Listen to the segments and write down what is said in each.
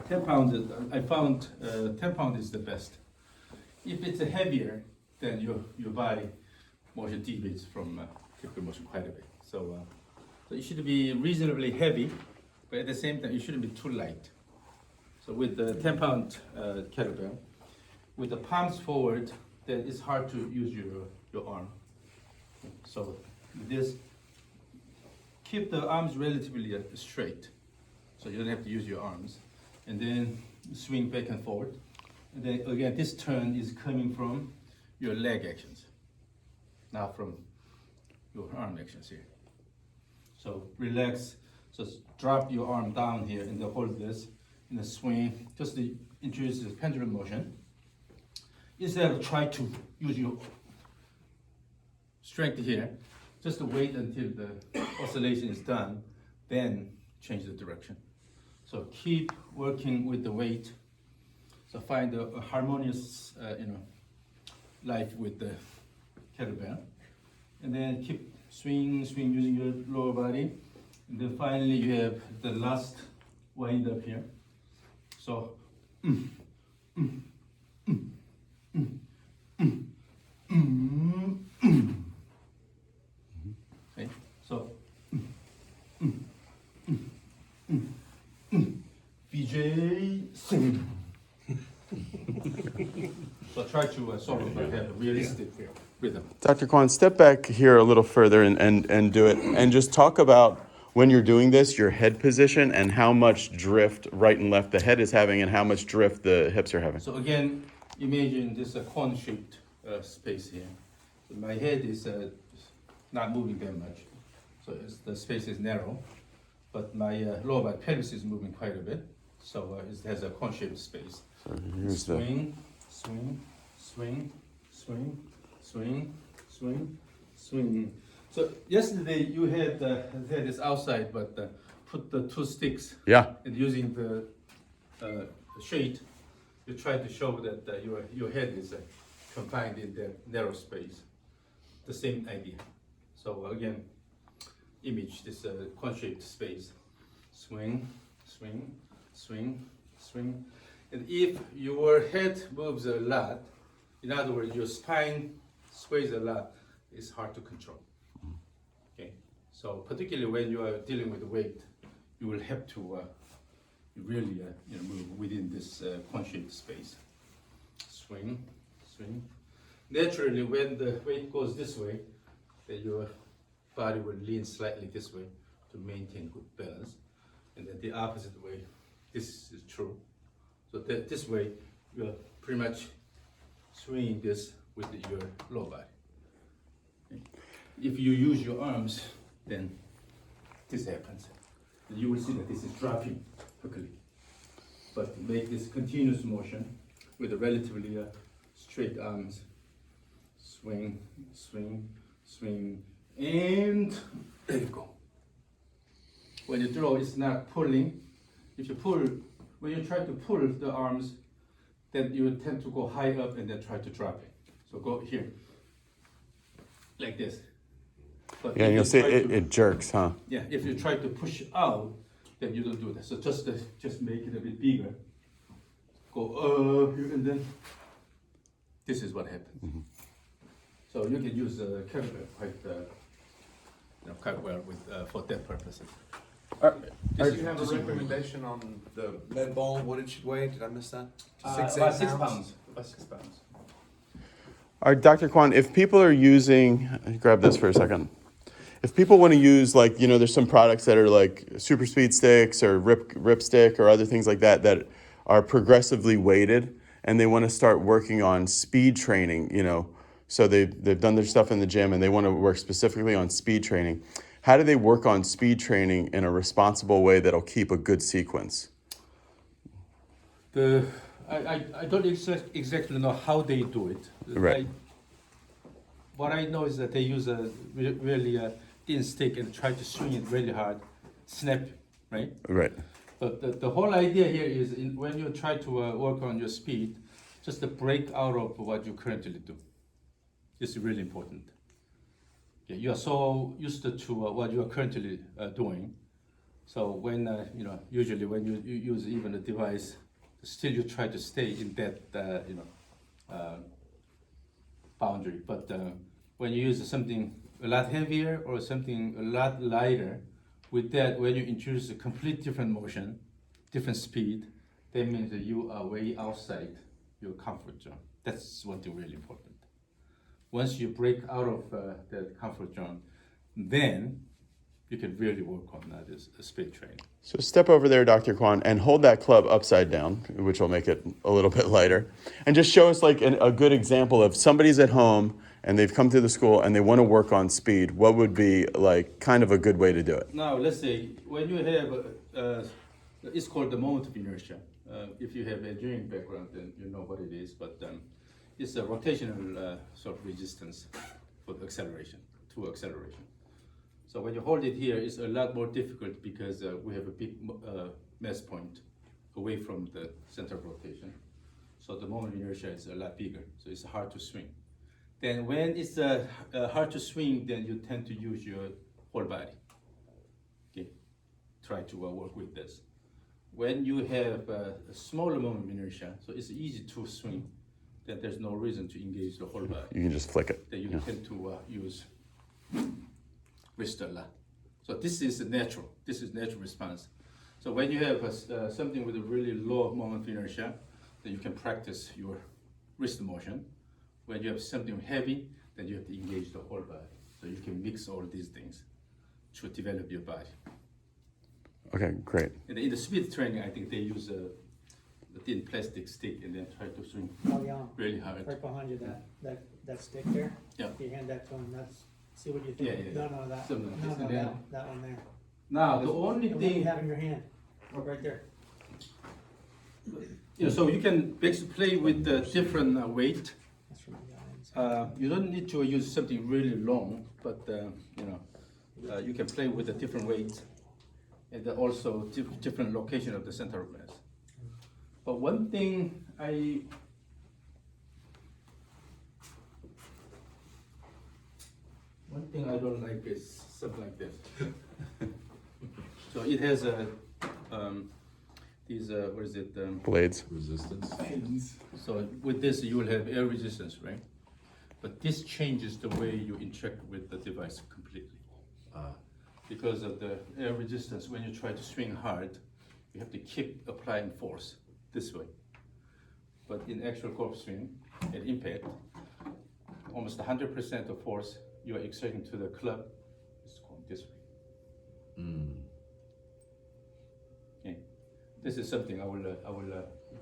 10 pounds, I found 10 pounds is the best. If it's heavier, then your body motion deviates from typical motion quite a bit. So it should be reasonably heavy, but at the same time, it shouldn't be too light. So with the 10-pound kettlebell, with the palms forward, then it's hard to use your arm. So with this, keep the arms relatively straight, so you don't have to use your arms. And then swing back and forward. And then again, this turn is coming from your leg actions, not from your arm actions here. So relax, just drop your arm down here and then hold this in the swing, just to introduce this pendulum motion. Instead of try to use your strength here, just to wait until the oscillation is done, then change the direction. So keep working with the weight. So find a harmonious, life with the kettlebell, and then keep swing using your lower body, and then finally you have the last wind up here. So. Okay, so. BBG sing. So try to sort of have a realistic rhythm. Dr. Kwon, step back here a little further and do it, and just talk about when you're doing this, your head position and how much drift right and left the head is having and how much drift the hips are having. So again, imagine this Kwon-shaped space here. So my head is not moving that much, so the space is narrow, but my lower body pelvis is moving quite a bit, so it has a Kwon-shaped space. So here's Swing, swing, swing, swing, swing, swing, swing. So yesterday you had this outside, but put the two sticks. Yeah. And using the shade, you try to show that your head is confined in that narrow space. The same idea. So again, image this Kwon-shaped space. Swing, swing, swing, swing. And if your head moves a lot, in other words, your spine sways a lot, it's hard to control. Okay, so particularly when you are dealing with weight, you will have to really move within this Kwon-shaped space. Swing, swing. Naturally, when the weight goes this way, then your body will lean slightly this way to maintain good balance, and then the opposite way. This is true. So that this way, you're pretty much swinging this with your lower body. Okay. If you use your arms, then this happens. You will see that this is dropping quickly. But make this continuous motion with a relatively straight arms. Swing, swing, swing, and there you go. When you throw, it's not pulling. If you pull, when you try to pull the arms, then you tend to go high up and then try to drop it. So go here, like this. But yeah, and you'll see it jerks, huh? Yeah, if you try to push out, then you don't do that. So just make it a bit bigger. Go here and then this is what happens. Mm-hmm. So you can use kettlebell quite well with for that purpose. Do you have a recommendation on the med ball? What it should weigh? Did I miss that? About 6 pounds. About 6 pounds. All right, Dr. Kwon, if people are using, grab this for a second. If people want to use, like, there's some products that are like super speed sticks or rip stick or other things like that that are progressively weighted, and they want to start working on speed training, so they've done their stuff in the gym and they want to work specifically on speed training. How do they work on speed training in a responsible way that'll keep a good sequence? I don't exactly know how they do it. Right. What I know is that they use a really thin stick and try to swing it really hard, snap, right? Right. But the whole idea here is when you try to work on your speed, just to break out of what you currently do. This is really important. Yeah, you are so used to what you are currently doing So when usually when you use even a device, still you try to stay in that boundary. But when you use something a lot heavier or something a lot lighter, with that, when you introduce a complete different motion, different speed, that means that you are way outside your comfort zone. That's one thing really important. Once you break out of that comfort zone, then you can really work on this speed training. So step over there, Dr. Kwon, and hold that club upside down, which will make it a little bit lighter. And just show us like a good example of somebody's at home and they've come to the school and they want to work on speed. What would be like kind of a good way to do it? Now, let's say when you have, it's called the moment of inertia. If you have engineering background, then you know what it is, but it's a rotational sort of resistance for the acceleration, to acceleration. So when you hold it here, it's a lot more difficult because we have a big mass point away from the center of rotation. So the moment of inertia is a lot bigger, so it's hard to swing. Then when it's hard to swing, then you tend to use your whole body. Okay, try to work with this. When you have a smaller moment of inertia, so it's easy to swing, then there's no reason to engage the whole body. You can just flick it. Then you tend to use wrist a lot. So this is natural. This is natural response. So when you have something with a really low moment of inertia, then you can practice your wrist motion. When you have something heavy, then you have to engage the whole body. So you can mix all these things to develop your body. Okay, great. And in the speed training, I think they use a thin plastic stick and then try to swing Oh, yeah, really hard. right behind you, that stick there. Yeah. If you hand that to him, see what you think. Yeah. No, that, Something like this, no, and then- that one there. Now, the only The one you thing, have in your hand, right there. so you can basically play with the different weight. That's from the guy. You don't need to use something really long, but you can play with the different weights and then also different location of the center of mass. But one thing I don't like is something like this. So it has these what is it? Blades. Resistance. So with this you will have air resistance, right? But this changes the way you interact with the device completely. Because of the air resistance, when you try to swing hard, you have to keep applying force this way. But in actual golf swing, at impact, almost 100% of force you are exerting to the club is going this way. Okay. This is something I will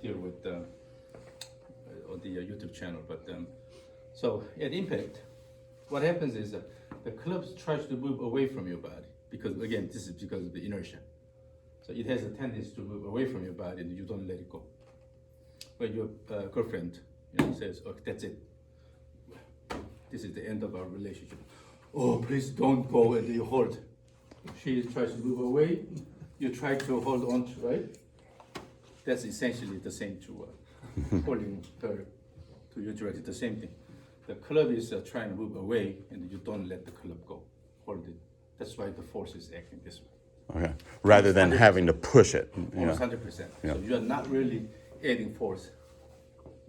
deal with on the YouTube channel. But so at impact, what happens is the club tries to move away from your body because again, this is because of the inertia. So it has a tendency to move away from your body and you don't let it go. When your girlfriend says, "Oh, that's it. This is the end of our relationship. Oh, please don't go," and you hold. She tries to move away. You try to hold on to, right? That's essentially the same to holding her to your direction. The same thing. The club is trying to move away, and you don't let the club go. Hold it. That's why the force is acting this way. Okay. Rather than 100%. having to push it. Almost Yeah. 100%. Yeah. So you are not really adding force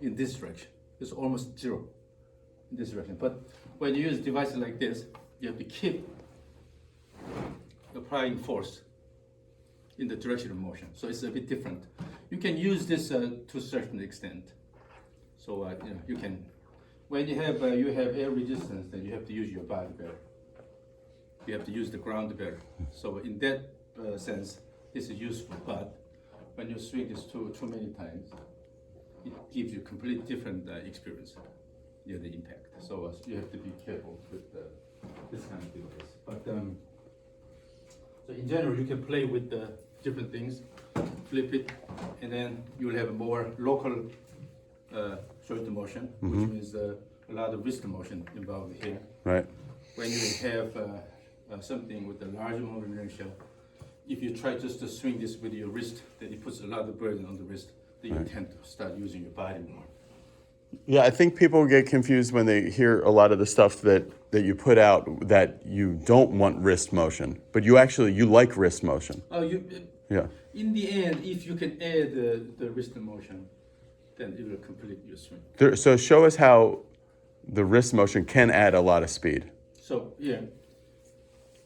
in this direction. It's almost zero in this direction. But when you use devices like this, you have to keep applying force in the direction of motion. So it's a bit different. You can use this to a certain extent. So you can, when you have air resistance, then you have to use your body better. You have to use the ground better. So in that sense, this is useful. But when you swing this too many times, it gives you completely different experience near the impact. So you have to be careful with this kind of device. But so in general, you can play with the different things, flip it, and then you will have a more local shoulder motion, which means a lot of wrist motion involved here. Right. When you have something with a large amount of inertia, if you try just to swing this with your wrist, then it puts a lot of burden on the wrist. Then you tend to start using your body more. Yeah, I think people get confused when they hear a lot of the stuff that you put out that you don't want wrist motion, but you like wrist motion. Oh, Yeah. in the end, if you can add the wrist motion, then it will complete your swing. So show us how the wrist motion can add a lot of speed. So yeah,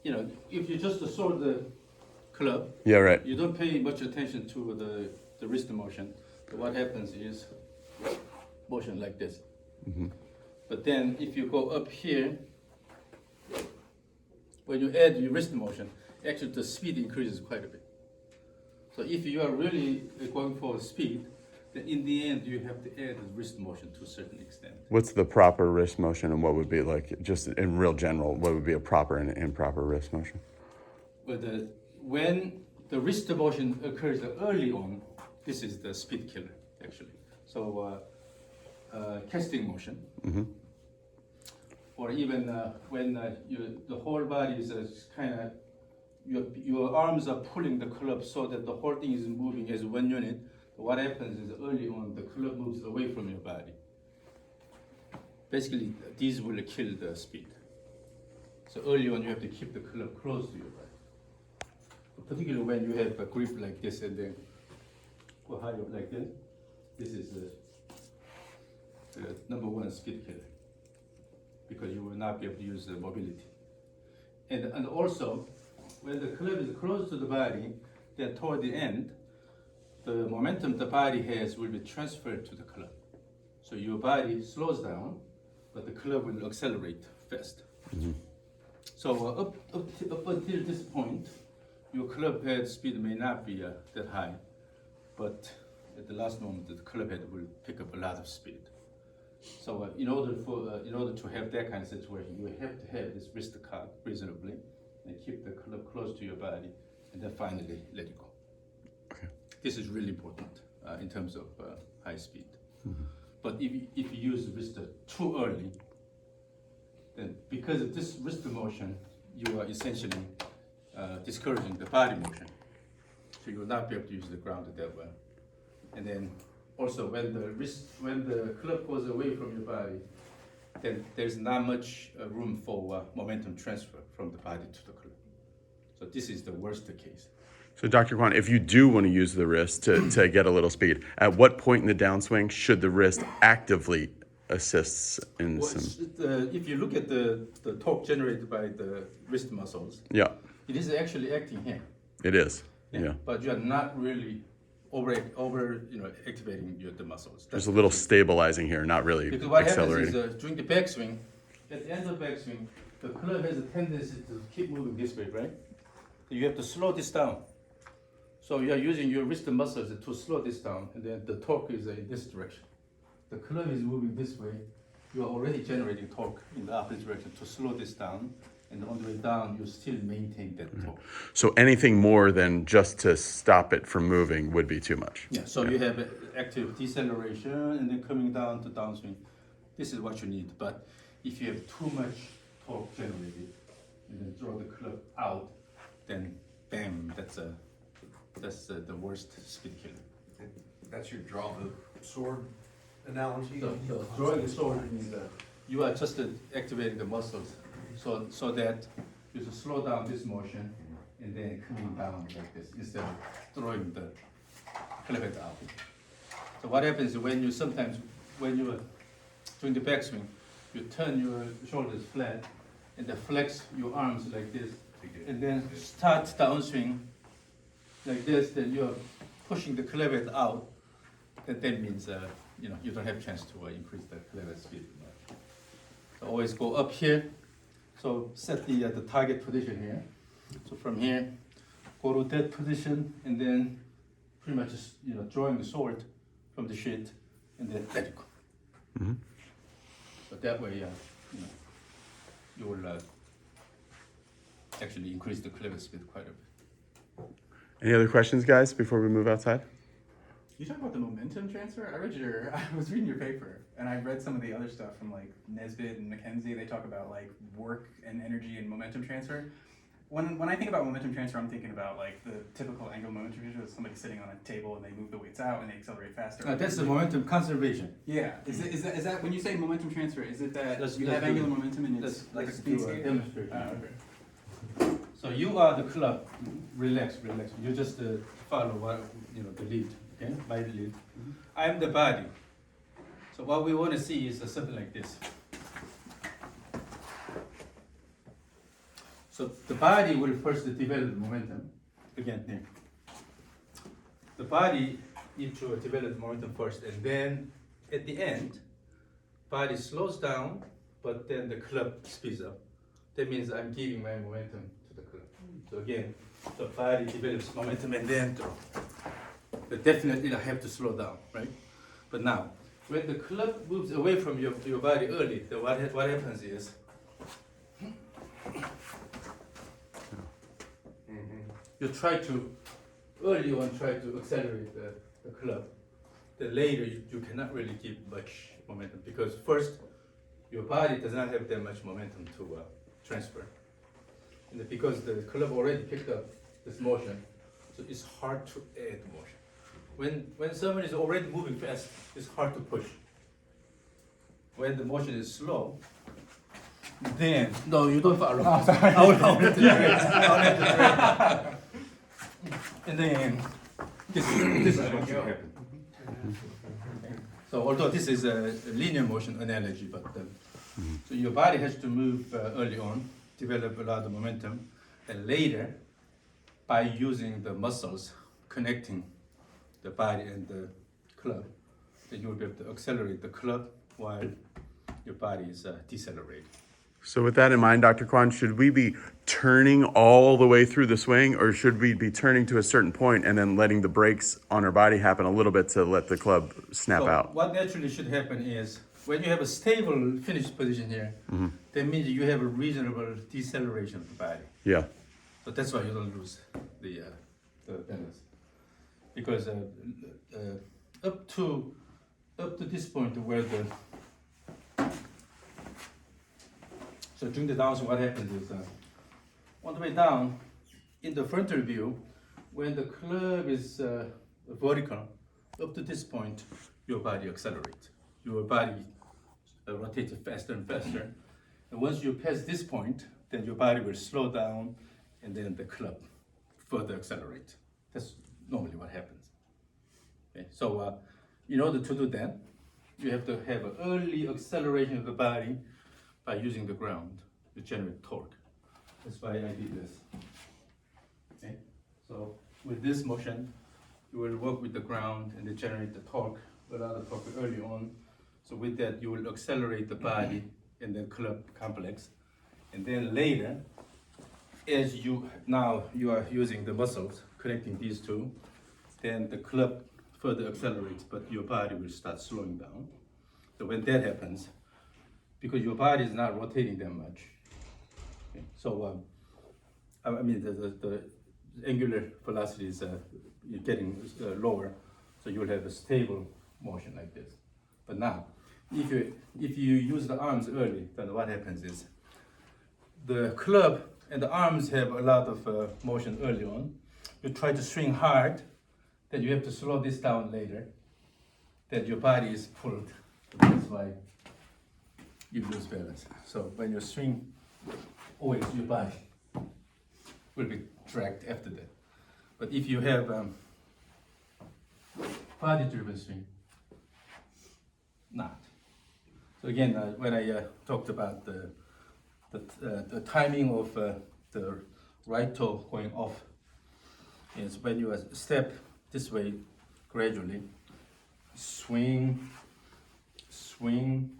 if you just throw the club, Yeah, right. you don't pay much attention to the wrist motion. So what happens is motion like this. But then if you go up here, when you add your wrist motion, actually the speed increases quite a bit. So if you are really going for speed, then in the end you have to add the wrist motion to a certain extent. What's the proper wrist motion, and what would be like, just in real general, what would be a proper and improper wrist motion? But when the wrist motion occurs early on, this is the speed killer actually. So casting motion, or even when the whole body is kind of, your arms are pulling the club so that the whole thing is moving as one unit. What happens is early on the club moves away from your body. Basically, these will kill the speed. So early on you have to keep the club close to your body. Particularly when you have a grip like this and then go higher like this. This is the number one speed killer, because you will not be able to use the mobility. And also, when the club is close to the body, then toward the end, the momentum the body has will be transferred to the club. So your body slows down, but the club will accelerate fast. So up until this point, your club head speed may not be that high, but at the last moment, the club head will pick up a lot of speed. So in order to have that kind of situation, you have to have this wrist cock reasonably, and keep the club close to your body, and then finally let it go. Okay. This is really important in terms of high speed. But if you use the wrist too early, then because of this wrist motion, you are essentially discouraging the body motion. So you will not be able to use the ground that well. And then also when the club goes away from your body, then there's not much room for momentum transfer from the body to the club. So this is the worst case. So Dr. Kwon, if you do want to use the wrist to get a little speed, at what point in the downswing should the wrist actively assist in Well, some? if you look at the torque generated by the wrist muscles, Yeah, it is actually acting here. it is. Yeah. But you are not really over activating the muscles. There's a little stabilizing here, not really Because what accelerating. happens is during the backswing, at the end of the backswing, the club has a tendency to keep moving this way, right? So you have to slow this down. So you are using your wrist muscles to slow this down, and then the torque is in this direction. The club is moving this way. You are already generating torque in the opposite direction to slow this down, and on the way down, you still maintain that torque. So anything more than just to stop it from moving would be too much. Yeah, so you have active deceleration and then coming down to downswing. This is what you need. But if you have too much torque generated and then draw the club out, then bam, that's the worst speed killer. That's your draw the sword analogy? So drawing the sword means that you are just activating the muscles so that you just slow down this motion and then coming down like this instead of throwing the club head out. So what happens is when you are doing the backswing, you turn your shoulders flat and then flex your arms like this, and then start downswing like this. Then you're pushing the club head out. That means you don't have a chance to increase the club head speed. So always go up here. So set the target position here. So from here, go to that position, and then pretty much just drawing the sword from the sheet, and then let it go. Mm-hmm. So that way, you will actually increase the club speed quite a bit. Any other questions, guys, before we move outside? You talk about the momentum transfer? I was reading your paper, and I read some of the other stuff from like Nesbitt and McKenzie. They talk about like work and energy and momentum transfer. when I think about momentum transfer, I'm thinking about like the typical angular momentum transfer with somebody sitting on a table and they move the weights out and they accelerate faster. That's the momentum conservation. Yeah. Is that when you say momentum transfer? Is it that Let's- you let's have do angular it. momentum and it's like a Let's speed do a skate? demonstration. Okay. So you are the club. Relax. You just follow what the lead. Okay, my lead. I'm the body. So what we want to see is something like this. So the body will first develop momentum. Again here. The body needs to develop momentum first, and then at the end, body slows down, but then the club speeds up. That means I'm giving my momentum to the club. So again, the body develops momentum and then definitely I have to slow down, right? But now, when the club moves away from your body early, then what happens is you try to early on try to accelerate the club. Then later you cannot really give much momentum because first your body does not have that much momentum to transfer, and because the club already picked up this motion, so it's hard to add motion. When someone is already moving fast, it's hard to push. When the motion is slow, then no, you don't follow. Oh, sorry. I will have to train. And then this is what should happen. So although this is a linear motion analogy, but so your body has to move early on, develop a lot of momentum, and later, by using the muscles connecting the body and the club, then you will be able to accelerate the club while your body is decelerating. So with that in mind, Dr. Kwon, should we be turning all the way through the swing, or should we be turning to a certain point and then letting the brakes on our body happen a little bit to let the club snap So out? what naturally should happen is when you have a stable finished position here, that means you have a reasonable deceleration of the body. Yeah. So that's why you don't lose the balance, because up to this point where so during the downswing, what happens is on the way down in the frontal view, when the club is vertical, up to this point, your body accelerates. Your body rotates faster and faster. And once you pass this point, then your body will slow down, and then the club further accelerate. That's normally what happens. Okay? So in order to do that, you have to have an early acceleration of the body by using the ground to generate torque. That's why I did this. Okay? So with this motion, you will work with the ground and then generate the torque, a lot of torque early on. So with that, you will accelerate the body and then club complex. And then later, as you are using the muscles connecting these two, then the club further accelerates, but your body will start slowing down. So when that happens, because your body is not rotating that much, okay, so I mean the angular velocity is getting lower, so you will have a stable motion like this. But now, if you use the arms early, then what happens is the club and the arms have a lot of motion early on. You try to swing hard, then you have to slow this down later. Then your body is pulled. That's why you lose balance. So when you swing, always your body will be dragged after that. But if you have body-driven swing, not. So again, when I talked about the timing of the right toe going off, is when you step this way gradually, swing, swing,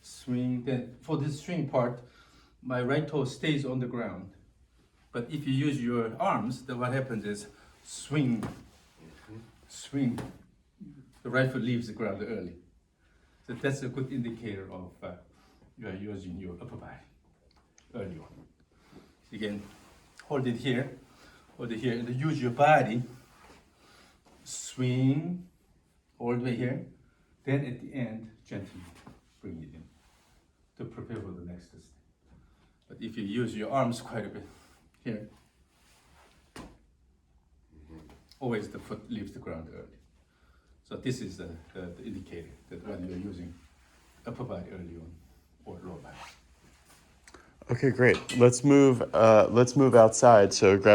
swing. Then for this swing part, my right toe stays on the ground. But if you use your arms, then what happens is swing, swing. The right foot leaves the ground early. So that's a good indicator of you are using your upper body early on. Again, hold it here, and then use your body, swing all the way here. Then at the end, gently bring it in to prepare for the next step. But if you use your arms quite a bit, here. Always the foot leaves the ground early. So this is the indicator that when you're using upper body early on or lower body. Okay, great. Let's move outside. So grab